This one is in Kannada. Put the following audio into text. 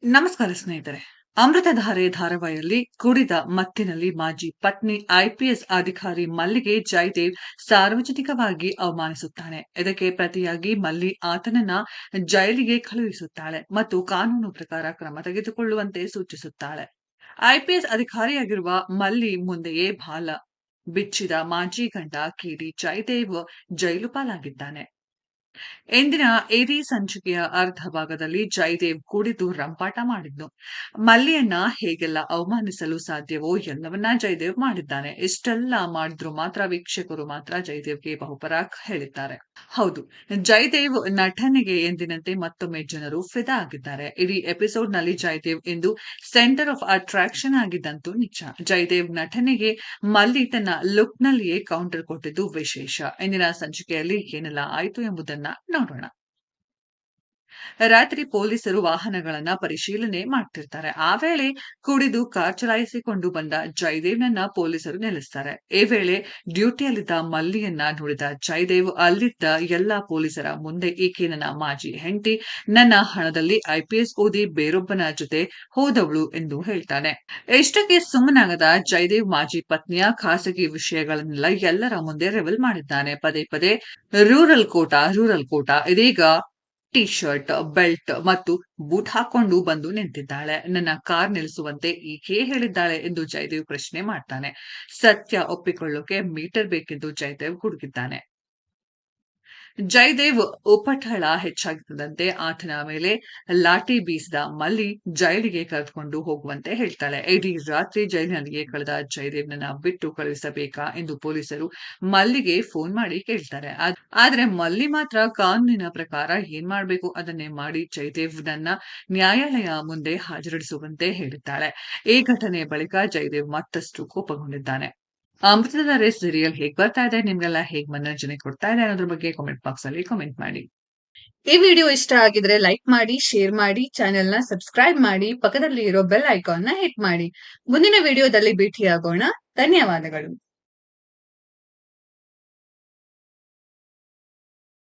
ನಮಸ್ಕಾರ ಸ್ನೇಹಿತರೆ. ಅಮೃತಧಾರೆ ಧಾರಾವಾಹಿಯಲ್ಲಿ ಕುಡಿದ ಮತ್ತಿನಲ್ಲಿ ಮಾಜಿ ಪತ್ನಿ ಐಪಿಎಸ್ ಅಧಿಕಾರಿ ಮಲ್ಲಿಗೆ ಜಯದೇವ್ ಸಾರ್ವಜನಿಕವಾಗಿ ಅವಮಾನಿಸುತ್ತಾನೆ. ಇದಕ್ಕೆ ಪ್ರತಿಯಾಗಿ ಮಲ್ಲಿ ಆತನನ್ನ ಜೈಲಿಗೆ ಕಳುಹಿಸುತ್ತಾಳೆ ಮತ್ತು ಕಾನೂನು ಪ್ರಕಾರ ಕ್ರಮ ತೆಗೆದುಕೊಳ್ಳುವಂತೆ ಸೂಚಿಸುತ್ತಾಳೆ. ಐಪಿಎಸ್ ಅಧಿಕಾರಿಯಾಗಿರುವ ಮಲ್ಲಿ ಮುಂದೆಯೇ ಬಾಲ ಬಿಚ್ಚಿದ ಮಾಜಿ ಗಂಡ ಕಿಡಿ ಜಯದೇವ್ ಜೈಲು ಪಾಲಾಗಿದ್ದಾನೆ. ಎಂದಿನ ಏರಿ ಸಂಚಿಕೆಯ ಅರ್ಧ ಭಾಗದಲ್ಲಿ ಜಯದೇವ್ ಕುಡಿದು ರಂಪಾಟ ಮಾಡಿದ್ನು. ಮಲ್ಲಿಯನ್ನ ಹೇಗೆಲ್ಲ ಅವಮಾನಿಸಲು ಸಾಧ್ಯವೋ ಎಲ್ಲವನ್ನ ಜಯದೇವ್ ಮಾಡಿದ್ದಾನೆ. ಇಷ್ಟೆಲ್ಲ ಮಾಡಿದ್ರು ಮಾತ್ರ ವೀಕ್ಷಕರು ಮಾತ್ರ ಜಯದೇವ್ಗೆ ಬಹುಪರಾಕ್ ಹೇಳಿದ್ದಾರೆ. ಹೌದು, ಜಯದೇವ್ ನಟನೆಗೆ ಎಂದಿನಂತೆ ಮತ್ತೊಮ್ಮೆ ಜನರು ಫಿದಾ ಆಗಿದ್ದಾರೆ. ಇಡೀ ಎಪಿಸೋಡ್ ನಲ್ಲಿ ಜಯದೇವ್ ಎಂದು ಸೆಂಟರ್ ಆಫ್ ಅಟ್ರಾಕ್ಷನ್ ಆಗಿದ್ದಂತೂ ನಿಜ. ಜಯದೇವ್ ನಟನೆಗೆ ಮಲ್ಲಿ ತನ್ನ ಲುಕ್ ನಲ್ಲಿಯೇ ಕೌಂಟರ್ ಕೊಟ್ಟಿದ್ದು ವಿಶೇಷ. ಇಂದಿನ ಸಂಚಿಕೆಯಲ್ಲಿ ಏನೆಲ್ಲ ಆಯಿತು ಎಂಬುದನ್ನ ನೋಡೋಣ. ರಾತ್ರಿ ಪೊಲೀಸರು ವಾಹನಗಳನ್ನ ಪರಿಶೀಲನೆ ಮಾಡ್ತಿರ್ತಾರೆ. ಆ ವೇಳೆ ಕುಡಿದು ಕಾರ್ ಚಲಾಯಿಸಿಕೊಂಡು ಬಂದ ಜಯದೇವ್ನನ್ನ ಪೊಲೀಸರು ನಿಲ್ಲಿಸ್ತಾರೆ. ಈ ವೇಳೆ ಡ್ಯೂಟಿಯಲ್ಲಿದ್ದ ಮಲ್ಲಿಯನ್ನ ನೋಡಿದ ಜಯದೇವ್ ಅಲ್ಲಿದ್ದ ಎಲ್ಲಾ ಪೊಲೀಸರ ಮುಂದೆ ಈಕೆ ನನ್ನ ಮಾಜಿ ಹೆಂಡತಿ, ನನ್ನ ಹಣದಲ್ಲಿ ಐಪಿಎಸ್ ಓದಿ ಬೇರೊಬ್ಬನ ಜೊತೆ ಹೋದವಳು ಎಂದು ಹೇಳ್ತಾನೆ. ಇಷ್ಟಕ್ಕೆ ಸುಮ್ಮನಾಗದ ಜಯದೇವ್ ಮಾಜಿ ಪತ್ನಿಯ ಖಾಸಗಿ ವಿಷಯಗಳನ್ನೆಲ್ಲ ಎಲ್ಲರ ಮುಂದೆ ರಿವೀಲ್ ಮಾಡಿದ್ದಾನೆ. ಪದೇ ಪದೇ ರೂರಲ್ ಕೋಟಾ ಇದೀಗ ಟಿ ಶರ್ಟ್, ಬೆಲ್ಟ್ ಮತ್ತು ಬೂಟ್ ಹಾಕೊಂಡು ಬಂದು ನಿಂತಿದ್ದಾಳೆ. ನನ್ನ ಕಾರ್ ನಿಲ್ಲಿಸುವಂತೆ ಈಕೆ ಹೇಳಿದ್ದಾಳೆ ಎಂದು ಜಯದೇವ್ ಪ್ರಶ್ನೆ ಮಾಡ್ತಾನೆ. ಸತ್ಯ ಒಪ್ಪಿಕೊಳ್ಳೋಕೆ ಮೀಟರ್ ಬೇಕೆಂದು ಜಯದೇವ್ ಹುಡುಕಿದ್ದಾನೆ. ಜಯದೇವ್ ಉಪಟಳ ಹೆಚ್ಚಾಗುತ್ತಿದ್ದಂತೆ ಆತನ ಮೇಲೆ ಲಾಠಿ ಬೀಸಿದ ಮಲ್ಲಿ ಜೈಲಿಗೆ ಕರೆದುಕೊಂಡು ಹೋಗುವಂತೆ ಹೇಳ್ತಾಳೆ. ಇಡೀ ರಾತ್ರಿ ಜೈಲಿನಲ್ಲಿಯೇ ಕಳೆದ ಜಯದೇವ್ನನ್ನ ಬಿಟ್ಟು ಕಳುಹಿಸಬೇಕಾ ಎಂದು ಪೊಲೀಸರು ಮಲ್ಲಿಗೆ ಫೋನ್ ಮಾಡಿ ಕೇಳ್ತಾರೆ. ಆದ್ರೆ ಮಲ್ಲಿ ಮಾತ್ರ ಕಾನೂನಿನ ಪ್ರಕಾರ ಏನ್ ಮಾಡ್ಬೇಕು ಅದನ್ನೇ ಮಾಡಿ ಜಯದೇವ್ನನ್ನ ನ್ಯಾಯಾಲಯ ಮುಂದೆ ಹಾಜರಿಸುವಂತೆ ಹೇಳಿದ್ದಾಳೆ. ಈ ಘಟನೆ ಬಳಿಕ ಜಯದೇವ್ ಮತ್ತಷ್ಟು ಕೋಪಗೊಂಡಿದ್ದಾನೆ. ಅಮೃತಧಾರೆ ಸೀರಿಯಲ್ ಹೇಗ್ ಬರ್ತಾ ಇದೆ, ನಿಮ್ಗೆಲ್ಲ ಹೇಗ್ ಮನೋರಂಜನೆ ಕೊಡ್ತಾ ಇದೆ ಅನ್ನೋದ್ರ ಬಗ್ಗೆ ಕಾಮೆಂಟ್ ಬಾಕ್ಸ್ ಅಲ್ಲಿ ಕಾಮೆಂಟ್ ಮಾಡಿ. ಈ ವಿಡಿಯೋ ಇಷ್ಟ ಆಗಿದ್ರೆ ಲೈಕ್ ಮಾಡಿ, ಶೇರ್ ಮಾಡಿ, ಚಾನೆಲ್ ನ ಸಬ್ಸ್ಕ್ರೈಬ್ ಮಾಡಿ, ಪಕ್ಕದಲ್ಲಿ ಇರೋ ಬೆಲ್ ಐಕಾನ್ ನ ಹಿಟ್ ಮಾಡಿ. ಮುಂದಿನ ವಿಡಿಯೋದಲ್ಲಿ ಭೇಟಿಯಾಗೋಣ. ಧನ್ಯವಾದಗಳು.